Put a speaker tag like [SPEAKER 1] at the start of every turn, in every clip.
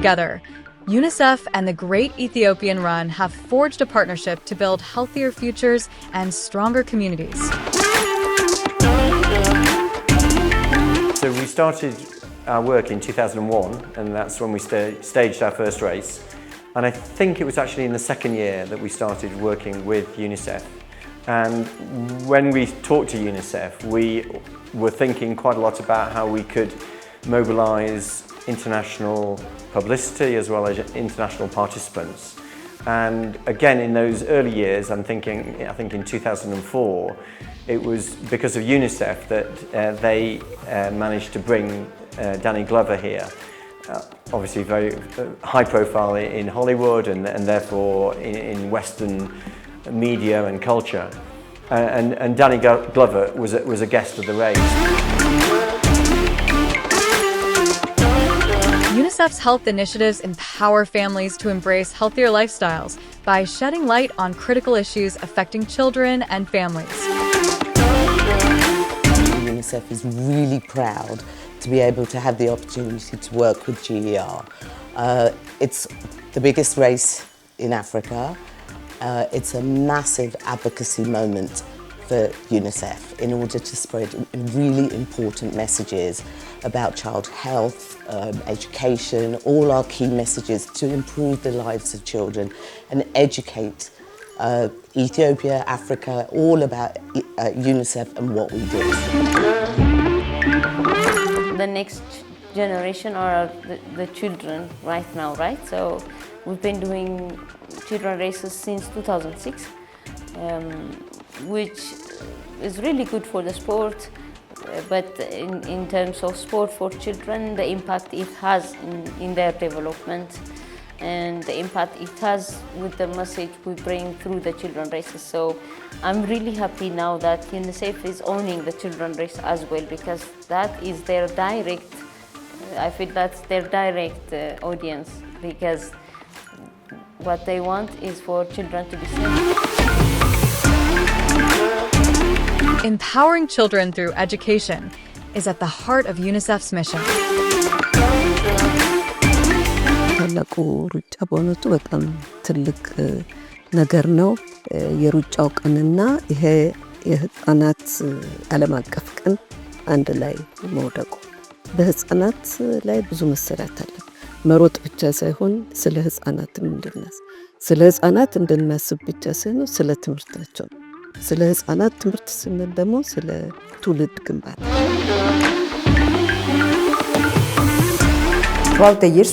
[SPEAKER 1] Together, UNICEF and the Great Ethiopian Run have forged a partnership to build healthier futures and stronger communities.
[SPEAKER 2] So we started our work in 2001, and that's when we staged our first race. And I think it was actually in the second year that we started working with UNICEF. And when we talked to UNICEF, we were thinking quite a lot about how we could mobilize international publicity as well as international participants. And again, in those early years, I think in 2004, it was because of UNICEF that they managed to bring Danny Glover here. Obviously very high profile in Hollywood and therefore in Western media and culture. And Danny Glover was a guest of the race.
[SPEAKER 1] UNICEF's health initiatives empower families to embrace healthier lifestyles by shedding light on critical issues affecting children and families.
[SPEAKER 3] UNICEF is really proud to be able to have the opportunity to work with GER. It's the biggest race in Africa. It's a massive advocacy moment for UNICEF in order to spread really important messages about child health, education, all our key messages to improve the lives of children and educate Ethiopia, Africa, all about UNICEF and what we do.
[SPEAKER 4] The next generation are the children right now, right? So we've been doing children races since 2006, which is really good for the sport. But in terms of sport for children, the impact it has in their development and the impact it has with the message we bring through the children races. So I'm really happy now that UNICEF is owning the children race as well, because that is their direct, I feel that's their direct audience, because what they want is for children to be safe.
[SPEAKER 1] Empowering children through education is at the heart of UNICEF's mission.
[SPEAKER 5] ታላቁ ሩጫ በእውነቱ በጣም ትልቅ ነገር ነው። የሩጫው ቀንና ይሄ የህፃናት ዓለም አቀፍ ቀን አንድ ላይ መውደቁ በህፃናት ላይ ብዙ መሰራት አለ። መሮጥ ብቻ ሳይሆን ስለ ህፃናትም ስለ ህፃናት እንድናስብ ብቻ ሳይሆን ስለ ትምህርታቸው ስለ ህፃናት ትምህርት ስንል ደግሞ ስለ ትውልድ ግንባታ።
[SPEAKER 6] Throughout the years,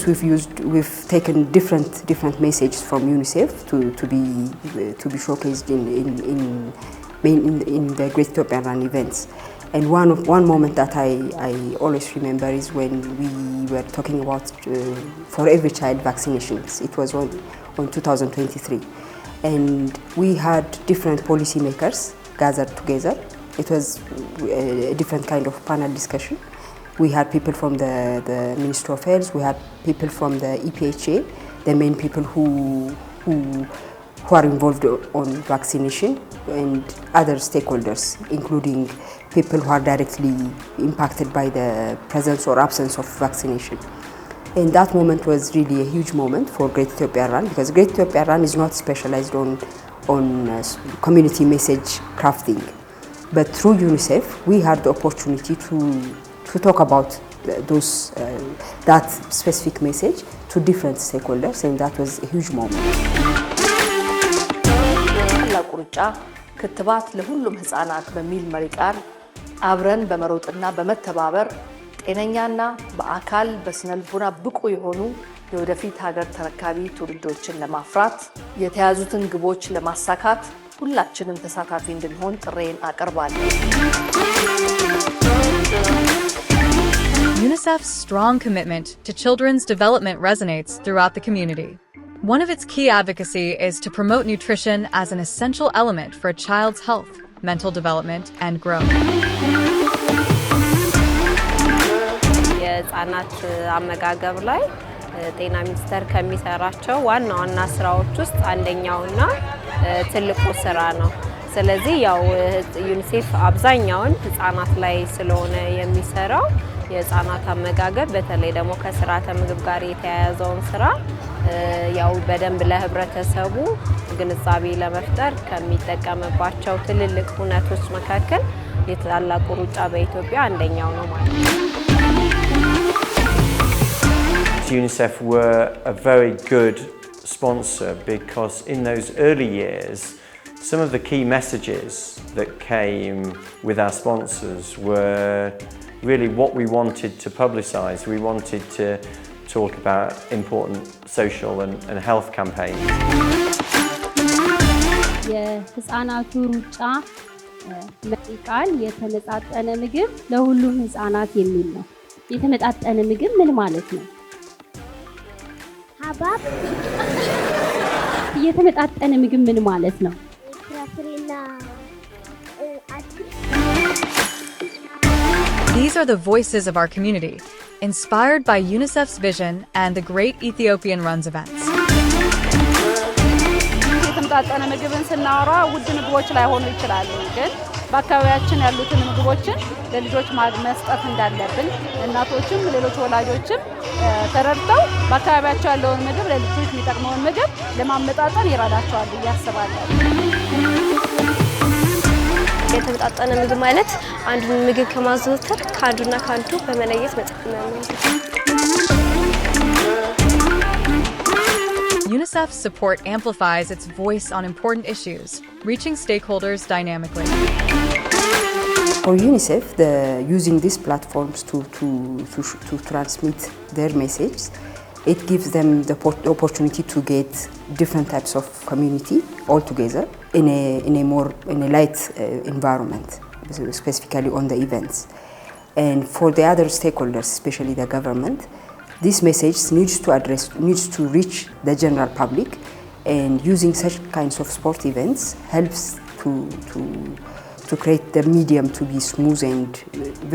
[SPEAKER 6] we've taken different messages from UNICEF to be showcased in the Great Ethiopian Run events. And one moment that I always remember is when we were talking about for every child vaccinations. It was on 2023. And we had different policymakers gathered together. It was a different kind of panel discussion. We had people from the Ministry of Health, we had people from the EPHA, the main people who are involved on vaccination, and other stakeholders, including people who are directly impacted by the presence or absence of vaccination. And that moment was really a huge moment for Great Ethiopian Run, because Great Ethiopian Run is not specialized on community message crafting. But through UNICEF, we had the opportunity to talk about that specific message to different stakeholders, and that was a huge moment.
[SPEAKER 7] ታላቁ ሩጫ ክትባት ለሁሉም ህፃናት በሚል መሪ ቃል አብረን በመሮጥና በመተባበር ጤነኛና በአካል በስነልቦና ብቁ የሆኑ የወደፊት ሀገር ተረካቢ ትውልዶችን ለማፍራት የተያዙትን ግቦች ለማሳካት ሁላችንም ተሳታፊ እንድንሆን ጥሬን አቀርባለሁ።
[SPEAKER 1] UNICEF's strong commitment to children's development resonates throughout the community. One of its key advocacy is to promote nutrition as an essential element for a child's health, mental development, and growth.
[SPEAKER 8] የህፃናት አመጋገብ ላይ ጤና ሚኒስቴር ከሚሰራቸው ዋና ዋና ስራዎች ውስጥ አንደኛውና ትልቁ ስራ ነው። ስለዚህ ያው ዩኒሴፍ አብዛኛውን ህፃናት ላይ ስለሆነ የሚሰራው የህፃናት አመጋገብ በተለይ ደግሞ ከስርዓተ ምግብ ጋር የተያያዘውን ስራ ያው በደንብ ለህብረተሰቡ ግንዛቤ ለመፍጠር ከሚጠቀምባቸው ትልልቅ ሁነቶች መካከል የታላቁ ሩጫ በኢትዮጵያ አንደኛው ነው ማለት ነው።
[SPEAKER 2] UNICEF were a very good sponsor because in those early years some of the key messages that came with our sponsors were really what we wanted to publicise. We wanted to talk about important social and health campaigns.
[SPEAKER 9] የህፃናቱ ሩጫ መሪ ቃል የተመጣጠነ ምግብ ለሁሉም ህፃናት የሚል ነው። የተመጣጠነ ምግብ ምን ማለት ነው? ሀባብ የተመጣጠነ ምግብ ምን ማለት ነው?
[SPEAKER 1] These are the voices of our community, inspired by UNICEF's vision and the Great Ethiopian Runs events.
[SPEAKER 10] የተመጣጠነ ምግብን ስናወራ ውድ ምግቦች ላይ ሆኑ ይችላሉ፣ ግን በአካባቢያችን ያሉትን ምግቦችን ለልጆች መስጠት እንዳለብን እናቶችም ሌሎች ወላጆችም ተረድተው በአካባቢያቸው ያለውን ምግብ ለልጆች የሚጠቅመውን ምግብ ለማመጣጠን ይረዳቸዋል ብዬ አስባለሁ።
[SPEAKER 11] የተመጣጠነ ምግብ ማለት አንዱን ምግብ ከማዘውተር ከአንዱና ከአንዱ በመለየት መጠቀም ነው።
[SPEAKER 1] UNICEF's support amplifies its voice on important issues, reaching stakeholders dynamically.
[SPEAKER 6] For UNICEF, using these platforms to transmit their message, it gives them the opportunity to get different types of community all together in a light environment, specifically on the events. And for the other stakeholders, especially the government, this message needs to reach the general public, and using such kinds of sport events helps to create the medium to be smooth and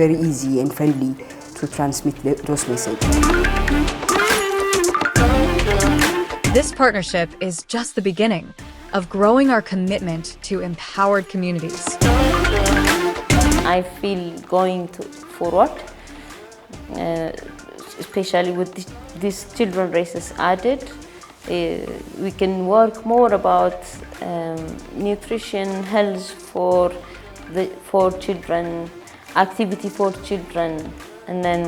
[SPEAKER 6] very easy and friendly to transmit those messages.
[SPEAKER 1] This partnership is just the beginning of growing our commitment to empowered communities.
[SPEAKER 4] I feel going forward, especially with these children races added. We can work more about nutrition, health for children, activity for children, and then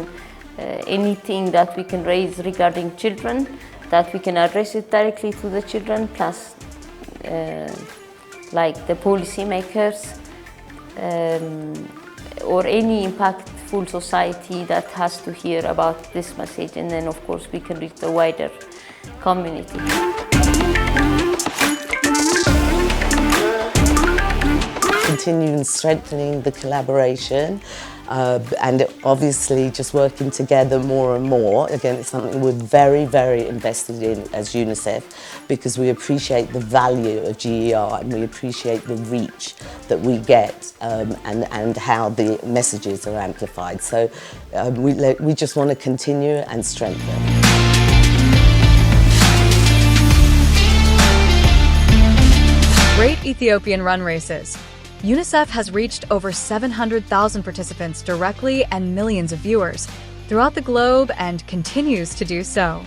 [SPEAKER 4] anything that we can raise regarding children, that we can address it directly to the children, plus like the policy makers or any impactful society that has to hear about this message, and then of course we can reach the wider community.
[SPEAKER 3] Continuing strengthening the collaboration and obviously just working together more and more. Again, it's something we're very, very invested in as UNICEF, because we appreciate the value of GER and we appreciate the reach that we get and how the messages are amplified. So we just want to continue and strengthen.
[SPEAKER 1] Great Ethiopian Run races. UNICEF has reached over 700,000 participants directly and millions of viewers throughout the globe and continues to do so.